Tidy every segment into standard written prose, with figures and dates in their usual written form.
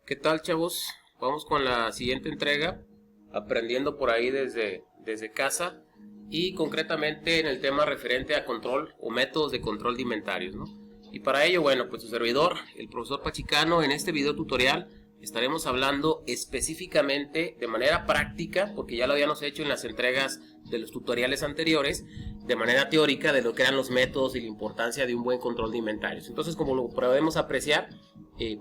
¿Qué tal, chavos? Vamos con la siguiente entrega, aprendiendo por ahí desde casa y concretamente en el tema referente a control o métodos de control de inventarios, ¿no? Y para ello, bueno, pues su servidor, el profesor Pachicano, en este video tutorial estaremos hablando específicamente de manera práctica, porque ya lo habíamos hecho en las entregas de los tutoriales anteriores, de manera teórica de lo que eran los métodos y la importancia de un buen control de inventarios. Entonces, como lo podemos apreciar,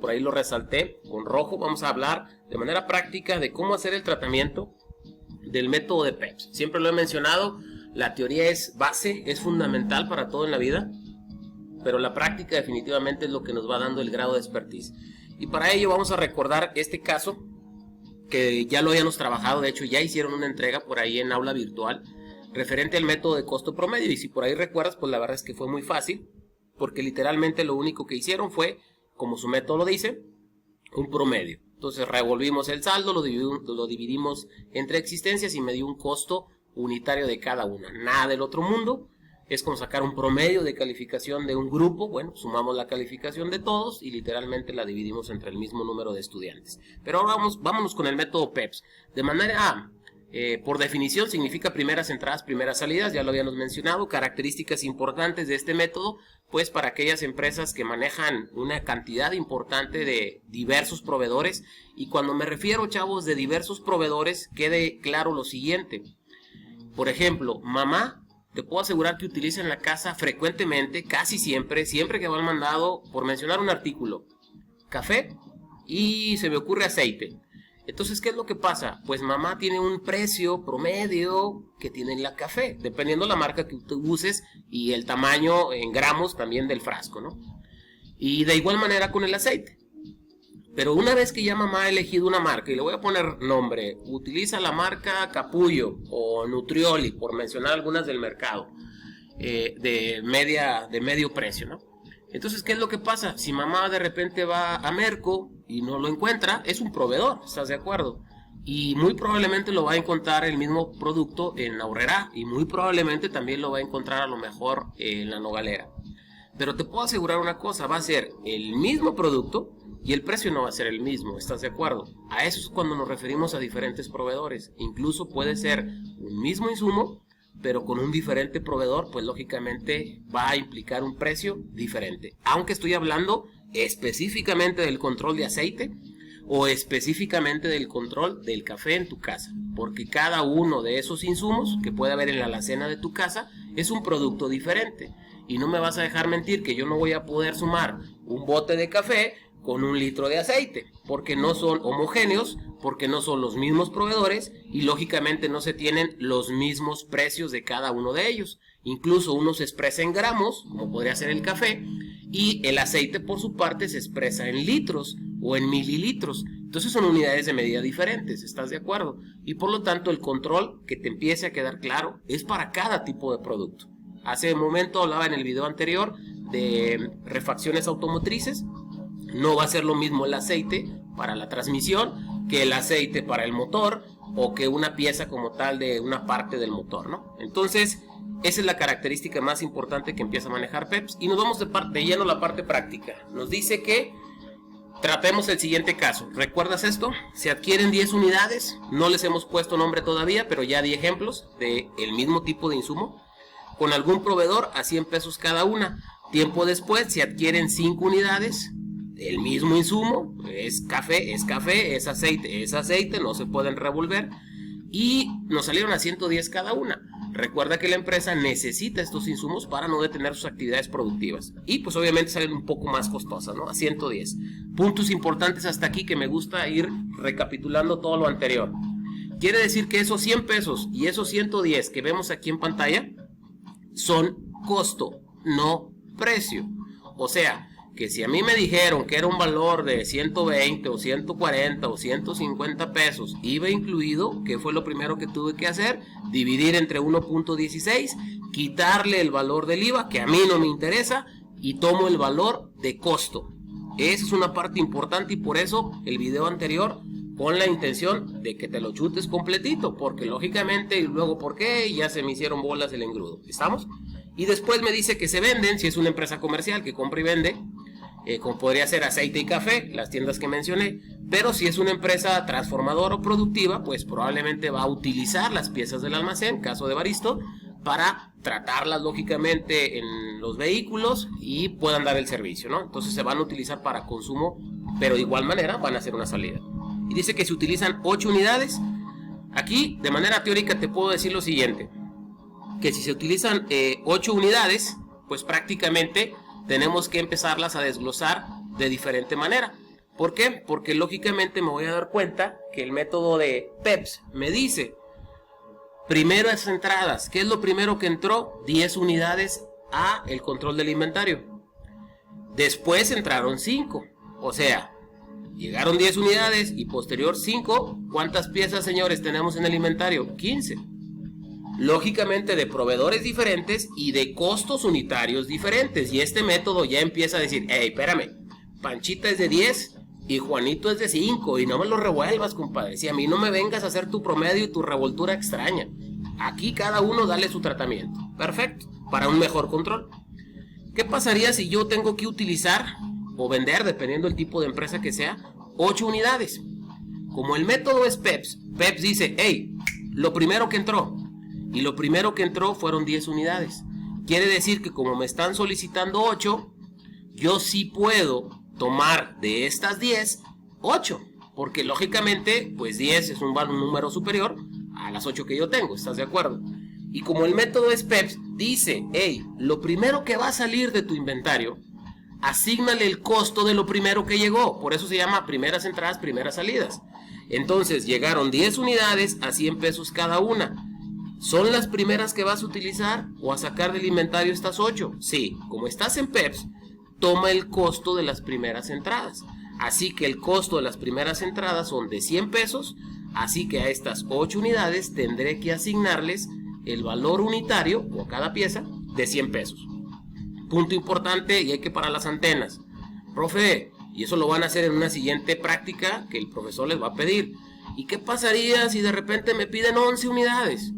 por ahí lo resalté con rojo, vamos a hablar de manera práctica de cómo hacer el tratamiento del método de PEPS. Siempre lo he mencionado, la teoría es base, es fundamental para todo en la vida, pero la práctica definitivamente es lo que nos va dando el grado de expertise. Y para ello vamos a recordar este caso que ya lo habíamos trabajado, de hecho ya hicieron una entrega por ahí en aula virtual referente al método de costo promedio, y si por ahí recuerdas, pues la verdad es que fue muy fácil, porque literalmente lo único que hicieron fue, como su método lo dice, un promedio. Entonces revolvimos el saldo, lo dividimos entre existencias y me dio un costo unitario de cada una. Nada del otro mundo. Es como sacar un promedio de calificación de un grupo. Bueno, sumamos la calificación de todos y literalmente la dividimos entre el mismo número de estudiantes. Pero ahora vámonos con el método PEPS. De manera, por definición, significa primeras entradas, primeras salidas. Ya lo habíamos mencionado. Características importantes de este método, pues para aquellas empresas que manejan una cantidad importante de diversos proveedores. Y cuando me refiero, chavos, de diversos proveedores, quede claro lo siguiente. Por ejemplo, mamá, te puedo asegurar que utiliza en la casa frecuentemente, casi siempre que va al mandado, por mencionar un artículo, café y se me ocurre aceite. Entonces, ¿qué es lo que pasa? Pues mamá tiene un precio promedio que tiene en la café, dependiendo la marca que tú uses y el tamaño en gramos también del frasco, ¿no? Y de igual manera con el aceite. Pero una vez que ya mamá ha elegido una marca, y le voy a poner nombre, utiliza la marca Capullo o Nutrioli, por mencionar algunas del mercado, de medio precio, ¿no? Entonces, ¿qué es lo que pasa? Si mamá de repente va a Merco y no lo encuentra, es un proveedor, ¿estás de acuerdo? Y muy probablemente lo va a encontrar el mismo producto en Aurrerá, y muy probablemente también lo va a encontrar a lo mejor en la Nogalera. Pero te puedo asegurar una cosa, va a ser el mismo producto y el precio no va a ser el mismo, ¿estás de acuerdo? A eso es cuando nos referimos a diferentes proveedores. Incluso puede ser un mismo insumo, pero con un diferente proveedor, pues lógicamente va a implicar un precio diferente. Aunque estoy hablando específicamente del control de aceite o específicamente del control del café en tu casa, porque cada uno de esos insumos que puede haber en la alacena de tu casa es un producto diferente. Y no me vas a dejar mentir que yo no voy a poder sumar un bote de café con un litro de aceite, porque no son homogéneos, porque no son los mismos proveedores y lógicamente no se tienen los mismos precios de cada uno de ellos. Incluso uno se expresa en gramos, como podría ser el café, y el aceite por su parte se expresa en litros o en mililitros. Entonces son unidades de medida diferentes, ¿estás de acuerdo? Y por lo tanto el control, que te empiece a quedar claro, es para cada tipo de producto. Hace un momento hablaba en el video anterior de refacciones automotrices. No va a ser lo mismo el aceite para la transmisión que el aceite para el motor o que una pieza como tal de una parte del motor, ¿no? Entonces, esa es la característica más importante que empieza a manejar PEPS. Y nos vamos de lleno a la parte práctica. Nos dice que tratemos el siguiente caso. ¿Recuerdas esto? Se adquieren 10 unidades. No les hemos puesto nombre todavía, pero ya di ejemplos del mismo tipo de insumo, con algún proveedor a 100 pesos cada una. Tiempo después se adquieren 5 unidades, el mismo insumo, es café, es aceite, no se pueden revolver, y nos salieron a 110 cada una. Recuerda que la empresa necesita estos insumos para no detener sus actividades productivas, y pues obviamente salen un poco más costosas, ¿no? A 110. Puntos importantes hasta aquí que me gusta ir recapitulando todo lo anterior. Quiere decir que esos 100 pesos y esos 110 que vemos aquí en pantalla son costo, no precio. O sea, que si a mí me dijeron que era un valor de 120 o 140 o 150 pesos, iba incluido, ¿qué fue lo primero que tuve que hacer? Dividir entre 1.16, quitarle el valor del IVA, que a mí no me interesa, y tomo el valor de costo. Esa es una parte importante y por eso el video anterior con la intención de que te lo chutes completito, porque lógicamente, y luego ¿por qué? Ya se me hicieron bolas el engrudo, ¿estamos? Y después me dice que se venden, si es una empresa comercial que compra y vende, como podría ser aceite y café, las tiendas que mencioné, Pero si es una empresa transformadora o productiva, pues probablemente va a utilizar las piezas del almacén, caso de Baristo, para tratarlas lógicamente en los vehículos y puedan dar el servicio, ¿no? Entonces se van a utilizar para consumo, pero de igual manera van a hacer una salida. Y dice que se utilizan 8 unidades. Aquí, de manera teórica, te puedo decir lo siguiente, que si se utilizan 8 unidades, pues prácticamente tenemos que empezarlas a desglosar de diferente manera. ¿Por qué? Porque lógicamente me voy a dar cuenta que el método de PEPS me dice, primeras entradas, ¿qué es lo primero que entró? 10 unidades a el control del inventario. Después entraron 5, o sea, llegaron 10 unidades y posterior 5. ¿Cuántas piezas, señores, tenemos en el inventario? 15. Lógicamente de proveedores diferentes y de costos unitarios diferentes. Y este método ya empieza a decir, hey, espérame, Panchita es de 10 y Juanito es de 5 y no me lo revuelvas, compadre. Si a mí no me vengas a hacer tu promedio y tu revoltura extraña. Aquí cada uno dale su tratamiento. Perfecto, para un mejor control. ¿Qué pasaría si yo tengo que utilizar o vender, dependiendo del tipo de empresa que sea, 8 unidades? Como el método es PEPS, PEPS dice, hey, lo primero que entró, y lo primero que entró fueron 10 unidades. Quiere decir que como me están solicitando 8, yo sí puedo tomar de estas 10, 8, porque lógicamente, pues 10 es un número superior a las 8 que yo tengo, ¿estás de acuerdo? Y como el método es PEPS, dice, hey, lo primero que va a salir de tu inventario, asígnale el costo de lo primero que llegó. Por eso se llama primeras entradas, primeras salidas. Entonces llegaron 10 unidades a 100 pesos cada una. ¿Son las primeras que vas a utilizar o a sacar del inventario estas 8? Sí, como estás en PEPS, toma el costo de las primeras entradas. Así que el costo de las primeras entradas son de 100 pesos. Así que a estas 8 unidades tendré que asignarles el valor unitario o cada pieza de 100 pesos. Punto importante, y hay que parar las antenas. Profe, y eso lo van a hacer en una siguiente práctica que el profesor les va a pedir. ¿Y qué pasaría si de repente me piden 11 unidades?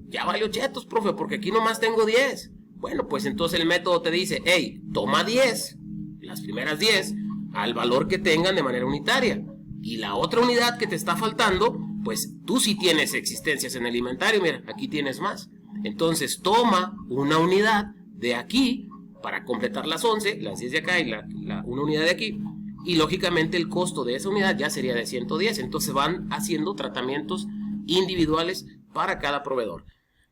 Ya valió chetos, profe, porque aquí nomás tengo 10. Bueno, pues entonces el método te dice, hey, toma 10, las primeras 10, al valor que tengan de manera unitaria. Y la otra unidad que te está faltando, pues tú sí tienes existencias en el inventario, mira, aquí tienes más. Entonces toma una unidad de aquí para completar las 11, las 10 de acá y una unidad de aquí. Y lógicamente el costo de esa unidad ya sería de 110. Entonces van haciendo tratamientos individuales para cada proveedor.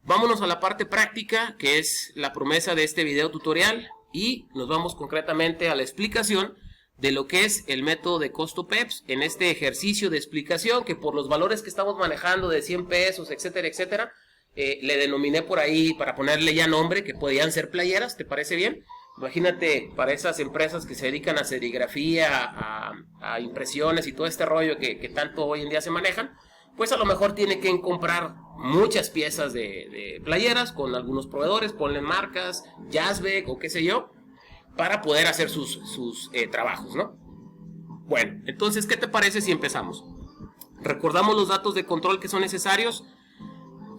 Vámonos a la parte práctica, que es la promesa de este video tutorial, y nos vamos concretamente a la explicación de lo que es el método de costo PEPS en este ejercicio de explicación que por los valores que estamos manejando de 100 pesos, etcétera, etcétera, le denominé por ahí para ponerle ya nombre, que podían ser playeras. ¿Te parece bien? Imagínate para esas empresas que se dedican a serigrafía, a impresiones y todo este rollo que tanto hoy en día se manejan, pues a lo mejor tiene que comprar muchas piezas de playeras con algunos proveedores, ponle marcas, Jazzbeck o qué sé yo, para poder hacer sus trabajos, ¿no? Bueno, entonces, ¿qué te parece si empezamos? Recordamos los datos de control que son necesarios: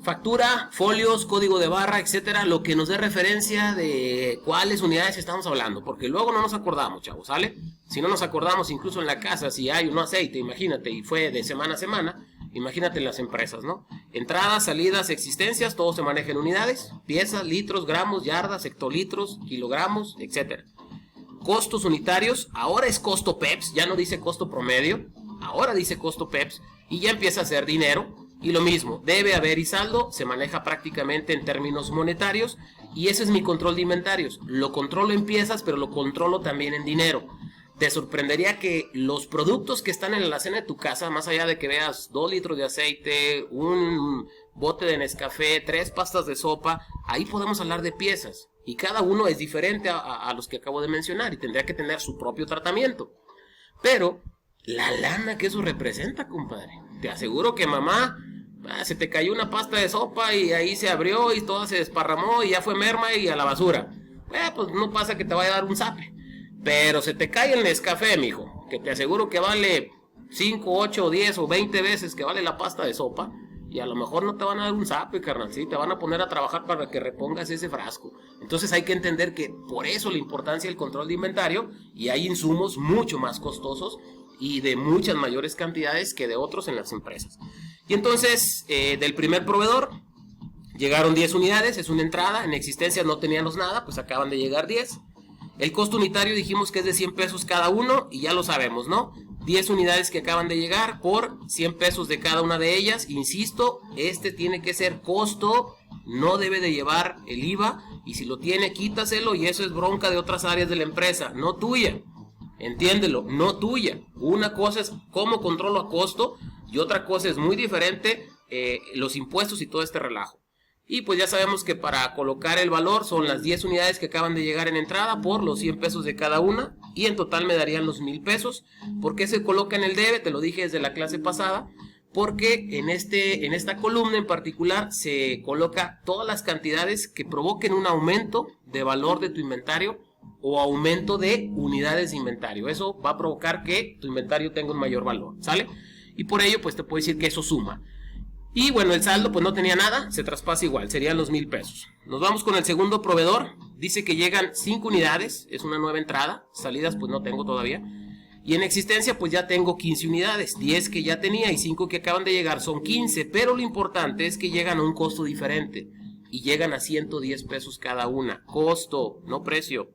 factura, folios, código de barra, etcétera, lo que nos dé referencia de cuáles unidades estamos hablando, porque luego no nos acordamos, chavos, ¿sale? Si no nos acordamos incluso en la casa, si hay un aceite, imagínate, y fue de semana a semana, imagínate en las empresas, ¿no? Entradas, salidas, existencias, todo se maneja en unidades, piezas, litros, gramos, yardas, hectolitros, kilogramos, etcétera. Costos unitarios, ahora es costo PEPS, ya no dice costo promedio, ahora dice costo PEPS, y ya empieza a ser dinero. Y lo mismo, debe haber y saldo, se maneja prácticamente en términos monetarios, y ese es mi control de inventarios. Lo controlo en piezas, pero lo controlo también en dinero. Te sorprendería que los productos que están en la alacena de tu casa, más allá de que veas 2 litros de aceite, un bote de Nescafé, 3 pastas de sopa, ahí podemos hablar de piezas. Y cada uno es diferente a los que acabo de mencionar y tendría que tener su propio tratamiento. Pero la lana que eso representa, compadre. Te aseguro que mamá, se te cayó una pasta de sopa y ahí se abrió y toda se desparramó y ya fue merma y a la basura. Pues no pasa que te vaya a dar un zape. Pero se te cae el Nescafé, mijo, que te aseguro que vale 5, 8, 10 o 20 veces que vale la pasta de sopa. Y a lo mejor no te van a dar un zape, carnal, ¿sí? Te van a poner a trabajar para que repongas ese frasco. Entonces hay que entender que por eso la importancia del control de inventario, y hay insumos mucho más costosos y de muchas mayores cantidades que de otros en las empresas. Y entonces, del primer proveedor, llegaron 10 unidades, es una entrada, en existencia no teníamos nada, pues acaban de llegar 10. El costo unitario dijimos que es de 100 pesos cada uno, y ya lo sabemos, ¿no? 10 unidades que acaban de llegar por 100 pesos de cada una de ellas. Insisto, este tiene que ser costo, no debe de llevar el IVA, y si lo tiene, quítaselo, y eso es bronca de otras áreas de la empresa, no tuya. Entiéndelo, no tuya. Una cosa es cómo controlo a costo, y otra cosa es muy diferente, los impuestos y todo este relajo. Y pues ya sabemos que para colocar el valor son las 10 unidades que acaban de llegar en entrada por los 100 pesos de cada una, y en total me darían los 1000 pesos. ¿Por qué se coloca en el debe? Te lo dije desde la clase pasada, porque en esta columna en particular se coloca todas las cantidades que provoquen un aumento de valor de tu inventario o aumento de unidades de inventario. Eso va a provocar que tu inventario tenga un mayor valor, ¿sale? Y por ello pues te puedo decir que eso suma. Y bueno, el saldo pues no tenía nada, se traspasa igual, serían los 1000 pesos. Nos vamos con el segundo proveedor, dice que llegan 5 unidades, es una nueva entrada, salidas pues no tengo todavía. Y en existencia pues ya tengo 15 unidades, 10 que ya tenía y 5 que acaban de llegar, son 15. Pero lo importante es que llegan a un costo diferente y llegan a 110 pesos cada una, costo, no precio.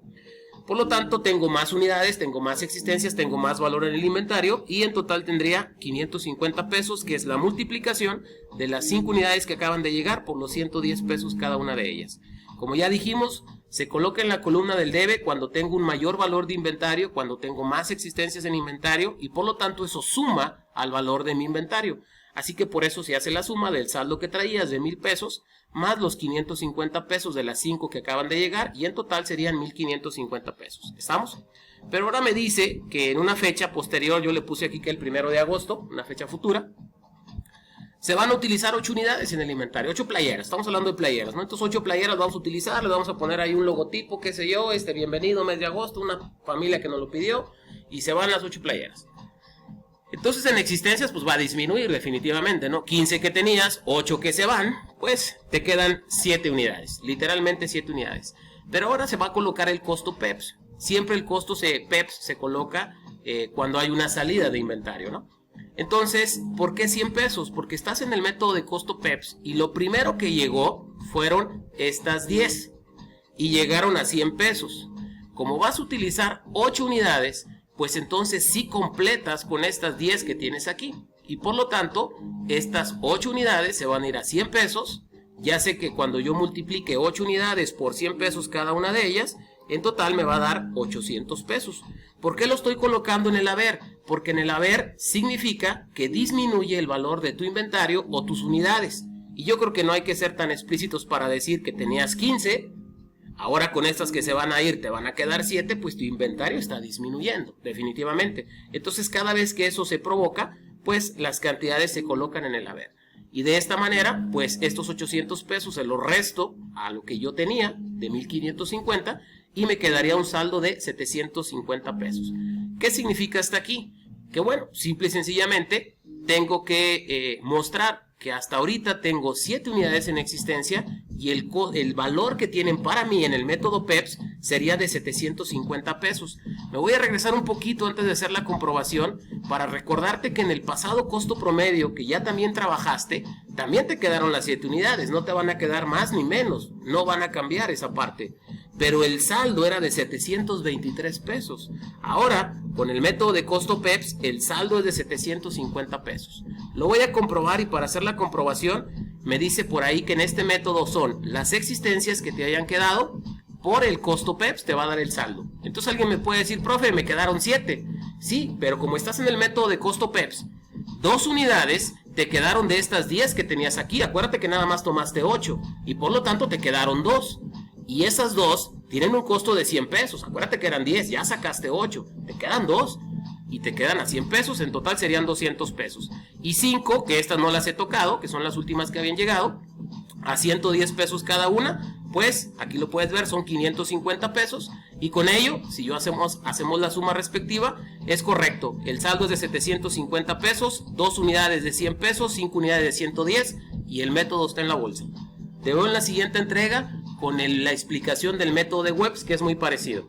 Por lo tanto, tengo más unidades, tengo más existencias, tengo más valor en el inventario, y en total tendría 550 pesos, que es la multiplicación de las 5 unidades que acaban de llegar por los 110 pesos cada una de ellas. Como ya dijimos, se coloca en la columna del debe cuando tengo un mayor valor de inventario, cuando tengo más existencias en inventario, y por lo tanto eso suma al valor de mi inventario. Así que por eso se hace la suma del saldo que traías de 1000 pesos más los 550 pesos de las 5 que acaban de llegar, y en total serían 1550 pesos. ¿Estamos? Pero ahora me dice que en una fecha posterior, yo le puse aquí que el 1 de agosto, una fecha futura, se van a utilizar 8 unidades en el inventario, 8 playeras, estamos hablando de playeras, ¿no? Entonces 8 playeras vamos a utilizar, le vamos a poner ahí un logotipo, qué sé yo, bienvenido mes de agosto, una familia que nos lo pidió, y se van las 8 playeras. Entonces en existencias pues va a disminuir definitivamente, ¿no? 15 que tenías, 8 que se van, pues te quedan 7 unidades, literalmente 7 unidades. Pero ahora se va a colocar el costo PEPS. Siempre el costo PEPS se coloca cuando hay una salida de inventario, ¿no? Entonces, ¿por qué 100 pesos? Porque estás en el método de costo PEPS y lo primero que llegó fueron estas 10 y llegaron a 100 pesos. Como vas a utilizar 8 unidades, pues entonces sí completas con estas 10 que tienes aquí. Y por lo tanto, estas 8 unidades se van a ir a 100 pesos. Ya sé que cuando yo multiplique 8 unidades por 100 pesos cada una de ellas, en total me va a dar 800 pesos. ¿Por qué lo estoy colocando en el haber? Porque en el haber significa que disminuye el valor de tu inventario o tus unidades. Y yo creo que no hay que ser tan explícitos para decir que tenías 15... Ahora con estas que se van a ir te van a quedar 7, pues tu inventario está disminuyendo, definitivamente. Entonces cada vez que eso se provoca, pues las cantidades se colocan en el haber. Y de esta manera, pues estos 800 pesos se los resto a lo que yo tenía de 1550 y me quedaría un saldo de 750 pesos. ¿Qué significa hasta aquí? Que bueno, simple y sencillamente tengo que mostrar que hasta ahorita tengo 7 unidades en existencia y el valor que tienen para mí en el método PEPS sería de 750 pesos. Me voy a regresar un poquito antes de hacer la comprobación para recordarte que en el pasado costo promedio que ya también trabajaste, también te quedaron las 7 unidades, no te van a quedar más ni menos, no van a cambiar esa parte. Pero el saldo era de 723 pesos. Ahora, con el método de costo PEPS, el saldo es de 750 pesos. Lo voy a comprobar y para hacer la comprobación, me dice por ahí que en este método son las existencias que te hayan quedado por el costo PEPS, te va a dar el saldo. Entonces alguien me puede decir, profe, me quedaron 7. Sí, pero como estás en el método de costo PEPS, 2 unidades te quedaron de estas 10 que tenías aquí. Acuérdate que nada más tomaste 8 y por lo tanto te quedaron 2. Y esas 2 tienen un costo de 100 pesos. Acuérdate que eran 10, ya sacaste 8. Te quedan 2 y te quedan a 100 pesos. En total serían 200 pesos. Y 5, que estas no las he tocado, que son las últimas que habían llegado, a 110 pesos cada una. Pues aquí lo puedes ver, son 550 pesos. Y con ello, si yo hacemos la suma respectiva, es correcto. El saldo es de 750 pesos, 2 unidades de 100 pesos, 5 unidades de 110 y el método está en la bolsa. Te veo en la siguiente entrega con la explicación del método de Webs, que es muy parecido.